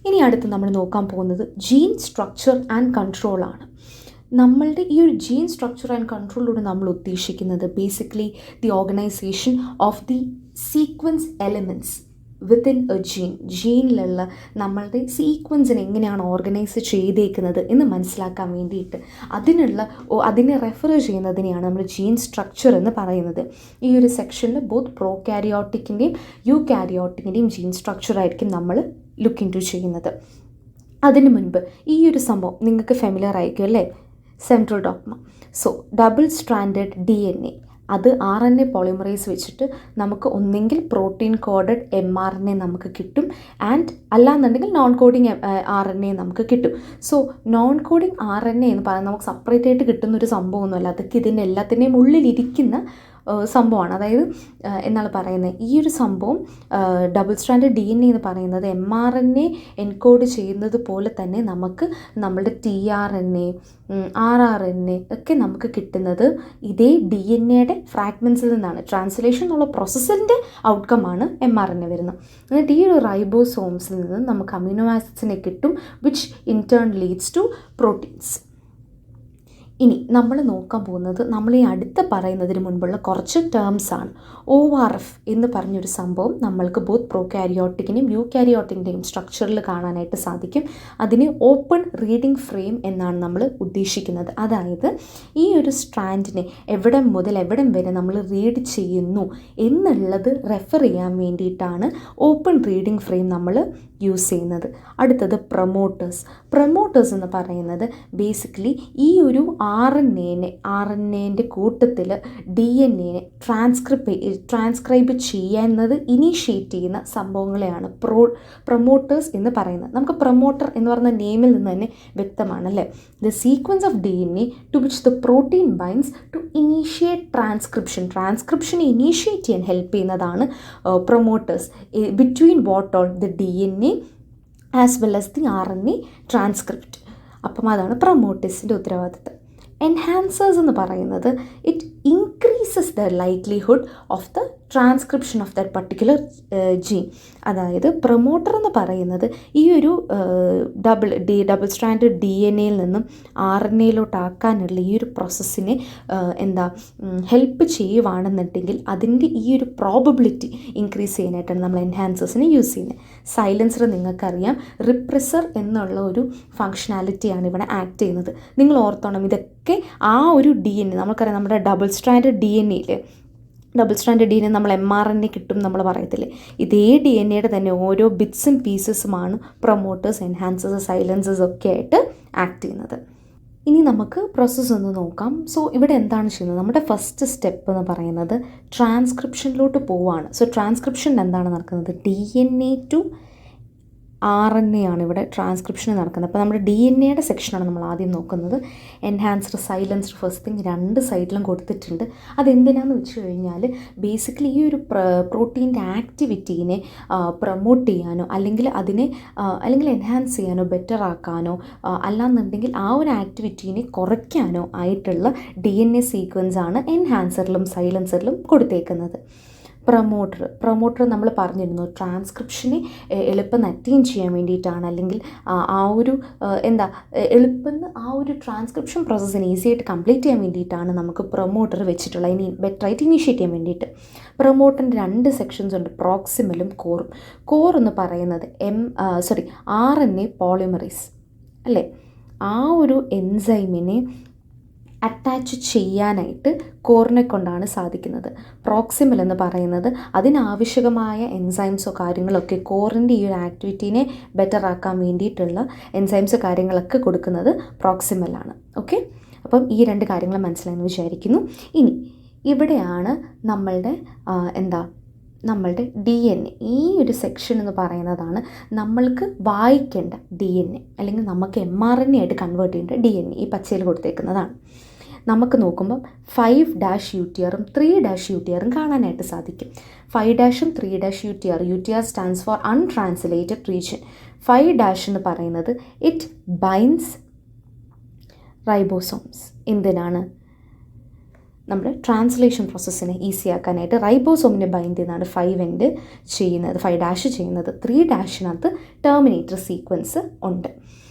ഇനി അടുത്ത് നമ്മൾ നോക്കാൻ പോകുന്നത് ജീൻ സ്ട്രക്ചർ ആൻഡ് കൺട്രോളാണ്. നമ്മളുടെ ഈ ഒരു ജീൻ സ്ട്രക്ചർ ആൻഡ് കൺട്രോളിലൂടെ നമ്മൾ ഉദ്ദേശിക്കുന്നത് basically the organization of the sequence elements within a ജീനിലുള്ള നമ്മളുടെ സീക്വൻസിനെ എങ്ങനെയാണ് ഓർഗനൈസ് ചെയ്തേക്കുന്നത് എന്ന് മനസ്സിലാക്കാൻ വേണ്ടിയിട്ട് അതിനെ റെഫർ ചെയ്യുന്നതിനെയാണ് നമ്മൾ ജീൻ സ്ട്രക്ചർ എന്ന് പറയുന്നത്. ഈ ഒരു സെക്ഷനിൽ ബോത്ത് പ്രോകാരിയോട്ടിക്കിൻ്റെയും യൂകാരിയോട്ടിക്കിൻ്റെയും ജീൻ സ്ട്രക്ചർ ആയിരിക്കും നമ്മൾ ലുക്ക് ഇൻ ടു ചെയ്യുന്നത്. അതിന് മുൻപ് ഈ ഒരു സംഭവം നിങ്ങൾക്ക് ഫെമിലിയർ ആയിരിക്കും അല്ലേ, central dogma. So double stranded DNA, അത് RNA പോളിമറേസ് വെച്ചിട്ട് നമുക്ക് ഒന്നെങ്കിൽ പ്രോട്ടീൻ കോഡഡ് mRNA നമുക്ക് കിട്ടും, ആൻഡ് അല്ലാന്നുണ്ടെങ്കിൽ നോൺ കോഡിങ് RNA നമുക്ക് കിട്ടും. സോ നോൺ കോഡിങ് RNA എന്ന് പറയുന്നത് നമുക്ക് സെപ്പറേറ്റ് ആയിട്ട് കിട്ടുന്നൊരു സംഭവമൊന്നുമല്ല, അതൊക്കെ ഇതിൻ്റെ എല്ലാത്തിൻ്റെയും ഉള്ളിലിരിക്കുന്ന സംഭവമാണ്. അതായത് എന്നാണ് പറയുന്നത്, ഈ ഒരു സംഭവം ഡബിൾ സ്ട്രാൻഡഡ് DNA എന്ന് പറയുന്നത് mRNA എൻകോഡ് ചെയ്യുന്നത് പോലെ തന്നെ നമുക്ക് നമ്മളുടെ tRNA, rRNA ഒക്കെ നമുക്ക് കിട്ടുന്നത് ഇതേ DNA ഫ്രാഗ്മെൻസിൽ നിന്നാണ്. ട്രാൻസ്ലേഷൻ എന്നുള്ള പ്രോസസ്സിൻ്റെ ഔട്ട്കമാണ് mRNA വരുന്നത്. എന്നിട്ട് ഈ ഒരു റൈബോസോംസിൽ നിന്ന് നമുക്ക് അമിനോ ആസിഡ്സിനെ കിട്ടും, which in turn leads to proteins. ഇനി നമ്മൾ നോക്കാൻ പോകുന്നത് നമ്മൾ ഈ അടുത്ത് പറയുന്നതിന് മുൻപുള്ള കുറച്ച് ടേംസാണ്. ORF എന്ന് പറഞ്ഞൊരു സംഭവം നമ്മൾക്ക് ബോത്ത് പ്രോകാരിയോട്ടിക്കിൻ്റെയും യൂകാരിയോട്ടിക്കിൻ്റെയും സ്ട്രക്ചറിൽ കാണാനായിട്ട് സാധിക്കും. അതിന് ഓപ്പൺ റീഡിംഗ് ഫ്രെയിം എന്നാണ് നമ്മൾ ഉദ്ദേശിക്കുന്നത്. അതായത് ഈ ഒരു സ്ട്രാൻഡിനെ എവിടം മുതൽ എവിടം വരെ നമ്മൾ റീഡ് ചെയ്യുന്നു എന്നുള്ളത് റെഫർ ചെയ്യാൻ വേണ്ടിയിട്ടാണ് ഓപ്പൺ റീഡിംഗ് ഫ്രെയിം നമ്മൾ യൂസ് ചെയ്യുന്നത്. അടുത്തത് പ്രൊമോട്ടേഴ്സ് എന്ന് പറയുന്നത് ബേസിക്കലി ഈ ഒരു RNAൻ്റെ കൂട്ടത്തിൽ DNA ട്രാൻസ്ക്രൈബ് ചെയ്യുന്നത് ഇനീഷ്യേറ്റ് ചെയ്യുന്ന സംഭവങ്ങളെയാണ് പ്രൊമോട്ടേഴ്സ് എന്ന് പറയുന്നത്. നമുക്ക് പ്രൊമോട്ടർ എന്ന് പറയുന്ന നെയിമിൽ നിന്ന് തന്നെ വ്യക്തമാണല്ലേ, the sequence of DNA to which the protein binds to initiate ട്രാൻസ്ക്രിപ്ഷനെ ഇനീഷ്യേറ്റ് ചെയ്യാൻ ഹെൽപ്പ് ചെയ്യുന്നതാണ് promoters between what all the DNA as well as the RNA transcript. അപ്പം അതാണ് പ്രൊമോട്ടേഴ്സിൻ്റെ ഉത്തരവാദിത്തം. എൻഹാൻസേഴ്സ് എന്ന് പറയുന്നത് it increases the likelihood of the transcription of that particular gene. അതായത് പ്രൊമോട്ടർ എന്ന് പറയുന്നത് ഈ ഒരു ഡബിൾ സ്ട്രാൻഡഡ് DNAയിൽ നിന്നും RNAയിലോട്ടാക്കാനുള്ള ഈ ഒരു പ്രോസസ്സിനെ ഹെൽപ്പ് ചെയ്യുവാണെന്നുണ്ടെങ്കിൽ അതിൻ്റെ ഈ ഒരു പ്രോബബിലിറ്റി ഇൻക്രീസ് ചെയ്യാനായിട്ടാണ് നമ്മൾ എൻഹാൻസേഴ്സിനെ യൂസ് ചെയ്യുന്നത്. സൈലൻസർ നിങ്ങൾക്കറിയാം, റിപ്രസർ എന്നുള്ള ഒരു ഫങ്ഷനാലിറ്റിയാണ് ഇവിടെ ആക്ട് ചെയ്യുന്നത്. നിങ്ങൾ ഓർത്തോണം, ഇതൊക്കെ ആ ഒരു DNA നമുക്കറിയാം, നമ്മുടെ ഡബിൾ സ്ട്രാൻഡഡ് DNA നമ്മൾ mRNA കിട്ടും നമ്മൾ പറയത്തില്ലേ, ഇതേ DNAയുടെ തന്നെ ഓരോ ബിറ്റ്സും പീസസുമാണ് പ്രൊമോട്ടേഴ്സ്, എൻഹാൻസേഴ്സ്, സൈലൻസേഴ്സ് ഒക്കെ ആയിട്ട് ആക്ട് ചെയ്യുന്നത്. ഇനി നമുക്ക് പ്രോസസ്സ് ഒന്ന് നോക്കാം. സോ ഇവിടെ എന്താണ് ചെയ്യുന്നത്, നമ്മുടെ ഫസ്റ്റ് സ്റ്റെപ്പ് എന്ന് പറയുന്നത് ട്രാൻസ്ക്രിപ്ഷനിലോട്ട് പോവുകയാണ്. സോ ട്രാൻസ്ക്രിപ്ഷൻ എന്താണ് നടക്കുന്നത്, DNA ടു RNA ആണ് ഇവിടെ ട്രാൻസ്ക്രിപ്ഷൻ നടക്കുന്നത്. അപ്പോൾ നമ്മുടെ DNAയുടെ സെക്ഷനാണ് നമ്മൾ ആദ്യം നോക്കുന്നത്. എൻഹാൻസർ, സൈലൻസർ ഫസ്റ്റ് തിങ് രണ്ട് സൈഡിലും കൊടുത്തിട്ടുണ്ട്. അതെന്തിനാന്ന് വെച്ച് കഴിഞ്ഞാൽ ബേസിക്കലി ഈ ഒരു പ്രോട്ടീൻ്റെ ആക്ടിവിറ്റീനെ പ്രൊമോട്ട് ചെയ്യാനോ അല്ലെങ്കിൽ എൻഹാൻസ് ചെയ്യാനോ ബെറ്റർ ആക്കാനോ അല്ലാന്നുണ്ടെങ്കിൽ ആ ഒരു ആക്ടിവിറ്റീനെ കുറയ്ക്കാനോ ആയിട്ടുള്ള DNA സീക്വൻസാണ് എൻഹാൻസറിലും സൈലൻസറിലും കൊടുത്തേക്കുന്നത്. പ്രൊമോട്ടർ നമ്മൾ പറഞ്ഞിരുന്നു ട്രാൻസ്ക്രിപ്ഷനെ എളുപ്പം അറ്റൈൻ ചെയ്യാൻ വേണ്ടിയിട്ടാണ്, അല്ലെങ്കിൽ എളുപ്പം ആ ഒരു ട്രാൻസ്ക്രിപ്ഷൻ പ്രോസസ്സിനെ ഈസി ആയിട്ട് കംപ്ലീറ്റ് ചെയ്യാൻ വേണ്ടിയിട്ടാണ് നമുക്ക് പ്രൊമോട്ടർ വെച്ചിട്ടുള്ളത്, ഇനി ബെറ്ററായിട്ട് ഇനീഷ്യേറ്റ് ചെയ്യാൻ വേണ്ടിയിട്ട്. പ്രൊമോട്ടറിൻ്റെ രണ്ട് സെക്ഷൻസ് ഉണ്ട്, പ്രോക്സിമലും കോറും. കോർ എന്ന് പറയുന്നത് RNA പോളിമറേസ് അല്ലേ, ആ ഒരു എൻസൈമിനെ അറ്റാച്ച് ചെയ്യാനായിട്ട് കോറിനെ കൊണ്ടാണ് സാധിക്കുന്നത്. പ്രോക്സിമൽ എന്ന് പറയുന്നത് അതിനാവശ്യമായ എൻസൈംസോ കാര്യങ്ങളൊക്കെ കോറിൻ്റെ ഈ ഒരു ആക്ടിവിറ്റീനെ ബെറ്റർ ആക്കാൻ വേണ്ടിയിട്ടുള്ള എൻസൈംസോ കാര്യങ്ങളൊക്കെ കൊടുക്കുന്നത് പ്രോക്സിമലാണ്. ഓക്കെ, അപ്പം ഈ രണ്ട് കാര്യങ്ങൾ മനസ്സിലായെന്ന് വിചാരിക്കുന്നു. ഇനി ഇവിടെയാണ് നമ്മളുടെ DNA, ഈ ഒരു സെക്ഷൻ എന്ന് പറയുന്നതാണ് നമ്മൾക്ക് വായിക്കേണ്ട DNA, അല്ലെങ്കിൽ നമുക്ക് mRNA ആയിട്ട് കൺവേർട്ട് ചെയ്യേണ്ട DNA ഈ പച്ചയിൽ കൊടുത്തേക്കുന്നതാണ്. നമുക്ക് നോക്കുമ്പം 5' UTRും 3' UTRും കാണാനായിട്ട് സാധിക്കും. 5' 3' UTR സ്റ്റാൻഡ്സ് ഫോർ അൺട്രാൻസ്ലേറ്റഡ് റീജിയൻ. 5' എന്ന് പറയുന്നത് ഇറ്റ് ബൈൻഡ്സ് റൈബോസോംസ്. എന്തിനാണ്? നമ്മുടെ ട്രാൻസ്ലേഷൻ പ്രോസസ്സിനെ ഈസി ആക്കാനായിട്ട് റൈബോസോമിനെ ബൈൻഡ് ചെയ്യുന്നതാണ് 5' ചെയ്യുന്നത്, 5' ചെയ്യുന്നത്. 3' ടെർമിനേറ്റർ സീക്വൻസ് ഉണ്ട്.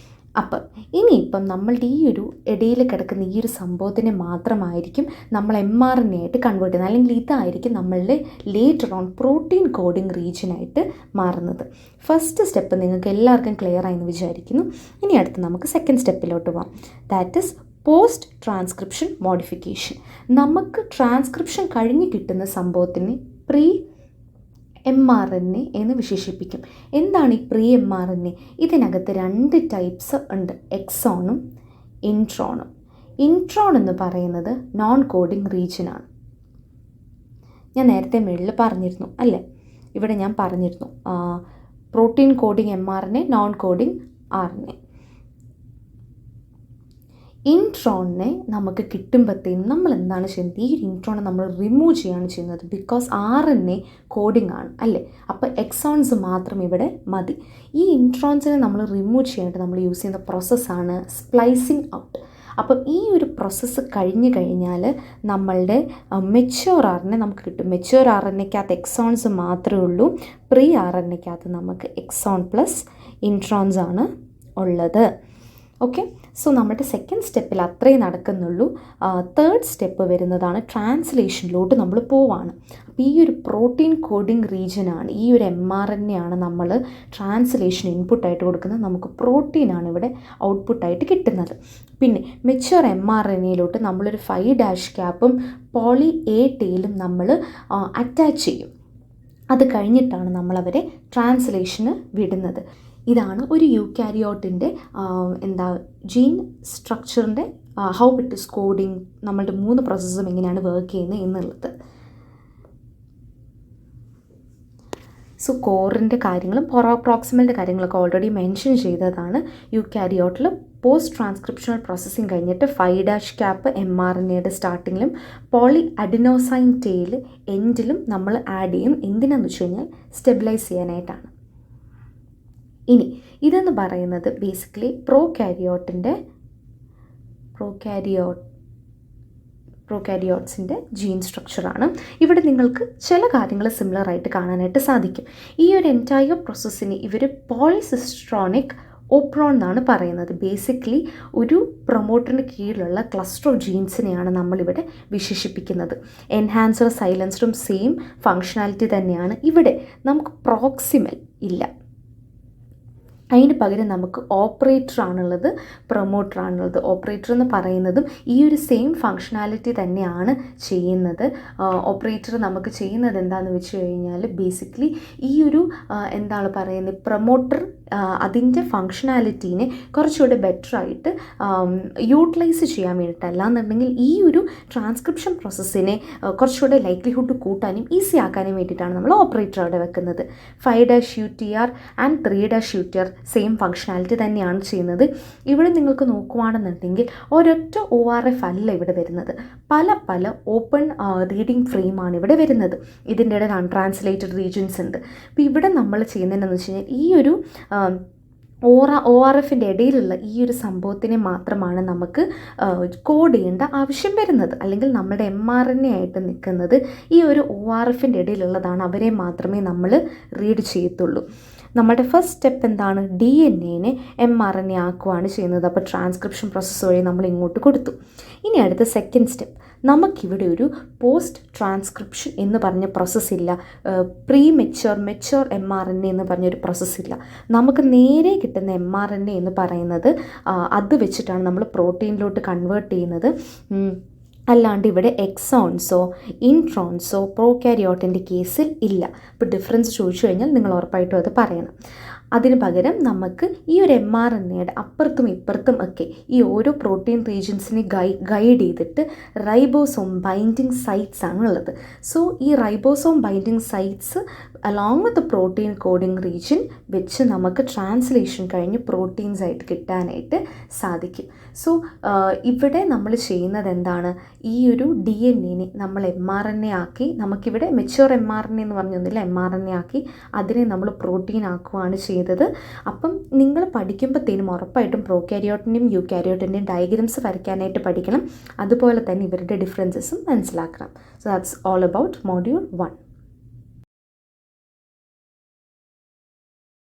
അപ്പം ഇനിയിപ്പം നമ്മളുടെ ഈ ഒരു ഇടയിൽ കിടക്കുന്ന ഈ ഒരു സംഭവത്തിനെ മാത്രമായിരിക്കും നമ്മൾ mRNA ആയിട്ട് കൺവേർട്ട് ചെയ്യുന്നത്, അല്ലെങ്കിൽ ഇതായിരിക്കും നമ്മളുടെ ലേറ്റർ ഓൺ പ്രോട്ടീൻ കോഡിങ് റീജിയനായിട്ട് മാറുന്നത്. ഫസ്റ്റ് സ്റ്റെപ്പ് നിങ്ങൾക്ക് എല്ലാവർക്കും ക്ലിയർ ആയെന്ന് വിചാരിക്കുന്നു. ഇനി അടുത്ത് നമുക്ക് സെക്കൻഡ് സ്റ്റെപ്പിലോട്ട് പോകാം. That is post transcription modification. നമുക്ക് ട്രാൻസ്ക്രിപ്ഷൻ കഴിഞ്ഞ് കിട്ടുന്ന സംഭവത്തിന് പ്രീ mRNA എന്ന് വിശേഷിപ്പിക്കും. എന്താണ് ഈ പ്രീ mRNA? ഇതിനകത്ത് 2 ടൈപ്സ് ഉണ്ട്, എക്സോണും ഇൻട്രോണും. ഇൻട്രോൺ എന്ന് പറയുന്നത് നോൺ കോഡിങ് റീജിയനാണ്. ഞാൻ നേരത്തെ മുകളിൽ പറഞ്ഞിരുന്നു അല്ലേ, ഇവിടെ ഞാൻ പറഞ്ഞിരുന്നു protein coding mRNA, non coding RNA. ഇൻട്രോണിനെ നമുക്ക് കിട്ടുമ്പോഴത്തേനും നമ്മൾ എന്താണ് ചെയ്യുന്നത്? ഈ ഒരു ഇൻട്രോണെ നമ്മൾ റിമൂവ് ചെയ്യുകയാണ് ചെയ്യുന്നത്. ബിക്കോസ് RNA കോഡിംഗ് ആണ് അല്ലേ, അപ്പോൾ എക്സോൺസ് മാത്രം ഇവിടെ മതി. ഈ ഇൻട്രോൺസിനെ നമ്മൾ റിമൂവ് ചെയ്യാനായിട്ട് നമ്മൾ യൂസ് ചെയ്യുന്ന പ്രോസസ്സാണ് സ്പ്ലൈസിങ് ഔട്ട്. അപ്പം ഈ ഒരു പ്രോസസ്സ് കഴിഞ്ഞ് കഴിഞ്ഞാൽ നമ്മളുടെ മെച്യൂർ RNA നമുക്ക് കിട്ടും. മെച്യൂർ RNAക്കകത്ത് എക്സോൺസ് മാത്രമേ ഉള്ളൂ. പ്രീ RNAക്കകത്ത് നമുക്ക് എക്സോൺ പ്ലസ് ഇൻട്രോൺസ് ആണ് ഉള്ളത്. ഓക്കെ, സോ നമ്മുടെ സെക്കൻഡ് സ്റ്റെപ്പിൽ അത്രയും നടക്കുന്നുള്ളൂ. തേർഡ് സ്റ്റെപ്പ് വരുന്നതാണ് ട്രാൻസ്ലേഷനിലോട്ട് നമ്മൾ പോവാണ്. അപ്പോൾ ഈ ഒരു പ്രോട്ടീൻ കോഡിങ് റീജിയനാണ്, ഈ ഒരു mRNA ആണ് നമ്മൾ ട്രാൻസ്ലേഷൻ ഇൻപുട്ടായിട്ട് കൊടുക്കുന്നത്. നമുക്ക് പ്രോട്ടീനാണ് ഇവിടെ ഔട്ട്പുട്ടായിട്ട് കിട്ടുന്നത്. പിന്നെ മെച്യൂർ mRNAയിലോട്ട് നമ്മളൊരു 5' ക്യാപ്പും പോളി A ടെയിലും നമ്മൾ അറ്റാച്ച് ചെയ്യും. അത് കഴിഞ്ഞിട്ടാണ് നമ്മളവരെ ട്രാൻസ്ലേഷന് വിടുന്നത്. ഇതാണ് ഒരു യൂകാരിയോട്ടിൻ്റെ ജീൻ സ്ട്രക്ചറിൻ്റെ ഹൗ ഇറ്റ് ഇസ് കോഡിങ്, നമ്മളുടെ 3 പ്രോസസ്സും എങ്ങനെയാണ് വർക്ക് ചെയ്യുന്നത് എന്നുള്ളത്. സോ കോറിൻ്റെ കാര്യങ്ങളും പ്രോക്സിമലിൻ്റെ കാര്യങ്ങളൊക്കെ ഓൾറെഡി മെൻഷൻ ചെയ്തതാണ്. യൂകാരിയോട്ടിൽ പോസ്റ്റ് ട്രാൻസ്ക്രിപ്ഷണൽ പ്രോസസ്സിങ് കഴിഞ്ഞിട്ട് 5' ക്യാപ്പ് mRNAയുടെ സ്റ്റാർട്ടിങ്ങിലും പോളി അഡിനോസൈൻ ടെയിൽ എൻഡിലും നമ്മൾ ആഡ് ചെയ്യും. എന്തിനാണെന്ന് വെച്ച് കഴിഞ്ഞാൽ സ്റ്റെബിലൈസ് ചെയ്യാനായിട്ടാണ്. ഇനി ഇതെന്ന് പറയുന്നത് ബേസിക്കലി പ്രോകാരിയോട്ട്സിൻ്റെ ജീൻ സ്ട്രക്ചറാണ്. ഇവിടെ നിങ്ങൾക്ക് ചില കാര്യങ്ങൾ സിമിലറായിട്ട് കാണാനായിട്ട് സാധിക്കും. ഈ ഒരു എൻറ്റയർ പ്രോസസ്സിനെ ഇവർ പോളിസിസ്ട്രോണിക് ഓപ്രോൺ എന്നാണ് പറയുന്നത്. ബേസിക്കലി ഒരു പ്രൊമോട്ടറിന് കീഴിലുള്ള ക്ലസ്റ്റർ ഓഫ് ജീൻസിനെയാണ് നമ്മളിവിടെ വിശേഷിപ്പിക്കുന്നത്. എൻഹാൻസർ സൈലൻസറും സെയിം ഫങ്ഷനാലിറ്റി തന്നെയാണ്. ഇവിടെ നമുക്ക് പ്രോക്സിമൽ ഇല്ല, അതിന് പകരം നമുക്ക് ഓപ്പറേറ്ററാണുള്ളത്, പ്രൊമോട്ടറാണുള്ളത്. ഓപ്പറേറ്റർ എന്ന് പറയുന്നതും ഈ ഒരു സെയിം ഫങ്ഷനാലിറ്റി തന്നെയാണ് ചെയ്യുന്നത്. ഓപ്പറേറ്റർ നമുക്ക് ചെയ്യുന്നത് എന്താണെന്ന് വെച്ച് കഴിഞ്ഞാൽ ബേസിക്കലി ഈ ഒരു എന്താണ് പറയുന്നത്, പ്രൊമോട്ടർ അതിൻ്റെ ഫങ്ഷനാലിറ്റീനെ കുറച്ചുകൂടെ ബെറ്ററായിട്ട് യൂട്ടിലൈസ് ചെയ്യാൻ വേണ്ടിയിട്ട്, അല്ലാന്നുണ്ടെങ്കിൽ ഈ ഒരു ട്രാൻസ്ക്രിപ്ഷൻ പ്രോസസ്സിനെ കുറച്ചുകൂടെ ലൈക്ലിഹുഡ് കൂട്ടാനും ഈസി ആക്കാനും വേണ്ടിയിട്ടാണ് നമ്മൾ ഓപ്പറേറ്റർ അവിടെ വെക്കുന്നത്. 5' UTR and 3' UTR same functionality തന്നെയാണ് ചെയ്യുന്നത്. ഇവിടെ നിങ്ങൾക്ക് നോക്കുകയാണെന്നുണ്ടെങ്കിൽ ഒരൊറ്റ ORF അല്ല ഇവിടെ വരുന്നത്, പല ഓപ്പൺ റീഡിംഗ് ഫ്രെയിമാണ് ഇവിടെ വരുന്നത്. ഇതിൻ്റെ ഇടയിൽ അൺട്രാൻസ്ലേറ്റഡ് റീജിയൻസ് ഉണ്ട്. അപ്പോൾ ഇവിടെ നമ്മൾ ചെയ്യുന്നതെന്ന് വെച്ച് കഴിഞ്ഞാൽ ഈ ഒരു ORFൻ്റെ ഇടയിലുള്ള ഈ ഒരു സംഭവത്തിനെ മാത്രമാണ് നമുക്ക് കോഡ് ചെയ്യേണ്ട ആവശ്യം വരുന്നത്. അല്ലെങ്കിൽ നമ്മുടെ mRNA ആയിട്ട് നിൽക്കുന്നത് ഈ ഒരു ORFൻ്റെ ഇടയിലുള്ളതാണ്, അവരെ മാത്രമേ നമ്മൾ റീഡ് ചെയ്യത്തുള്ളൂ. നമ്മുടെ ഫസ്റ്റ് സ്റ്റെപ്പ് എന്താണ്? DNA-നെ mRNA ആക്കുകയാണ് ചെയ്യുന്നത്. അപ്പോൾ ട്രാൻസ്ക്രിപ്ഷൻ പ്രോസസ്സ് വഴി നമ്മൾ ഇങ്ങോട്ട് കൊടുത്തു. ഇനി അടുത്ത സെക്കൻഡ് സ്റ്റെപ്പ്, നമുക്കിവിടെ ഒരു പോസ്റ്റ് ട്രാൻസ്ക്രിപ്ഷൻ എന്ന് പറഞ്ഞ പ്രോസസ്സില്ല, മെച്യൂർ mRNA എന്ന് പറഞ്ഞൊരു പ്രോസസ്സില്ല. നമുക്ക് നേരെ കിട്ടുന്ന mRNA എന്ന് പറയുന്നത് അത് വെച്ചിട്ടാണ് നമ്മൾ പ്രോട്ടീനിലോട്ട് കൺവേർട്ട് ചെയ്യുന്നത്. അല്ലാണ്ട് ഇവിടെ എക്സോൺസോ ഇൻട്രോൺസോ പ്രോകാരിയോട്ടിൻ്റെ കേസിൽ ഇല്ല. അപ്പോൾ ഡിഫറൻസ് ചോദിച്ചു കഴിഞ്ഞാൽ നിങ്ങൾ ഉറപ്പായിട്ടും അത് പറയണം. അതിന് പകരം നമുക്ക് ഈ ഒരു mRNAയുടെ അപ്പുറത്തും ഇപ്പുറത്തും ഒക്കെ ഈ ഓരോ പ്രോട്ടീൻ റീജിയൻസിനെ ഗൈഡ് ചെയ്തിട്ട് റൈബോസോം ബൈൻഡിങ് സൈറ്റ്സ് ആണുള്ളത്. സോ ഈ ribosome binding sites along with protein coding region വെച്ച് നമുക്ക് ട്രാൻസ്ലേഷൻ കഴിഞ്ഞ് പ്രോട്ടീൻസ് ആയിട്ട് കിട്ടാനായിട്ട് സാധിക്കും. സോ ഇവിടെ നമ്മൾ ചെയ്യുന്നത് എന്താണ്, ഈ ഒരു DNA നമ്മൾ mRNA ആക്കി, നമുക്കിവിടെ മെച്യൂർ mRNA എന്ന് പറഞ്ഞൊന്നുമില്ല, mRNA ആക്കി അതിനെ നമ്മൾ പ്രോട്ടീൻ ആക്കുകയാണ് ചെയ്തത്. അപ്പം നിങ്ങൾ പഠിക്കുമ്പോഴത്തേനും ഉറപ്പായിട്ടും പ്രോകാരിയോട്ടിൻ്റെയും യൂകാരിയോട്ടിൻ്റെയും ഡയഗ്രംസ് വരയ്ക്കാനായിട്ട് പഠിക്കണം. അതുപോലെ തന്നെ ഇവരുടെ ഡിഫറൻസസും മനസ്സിലാക്കണം. So that's all about module 1.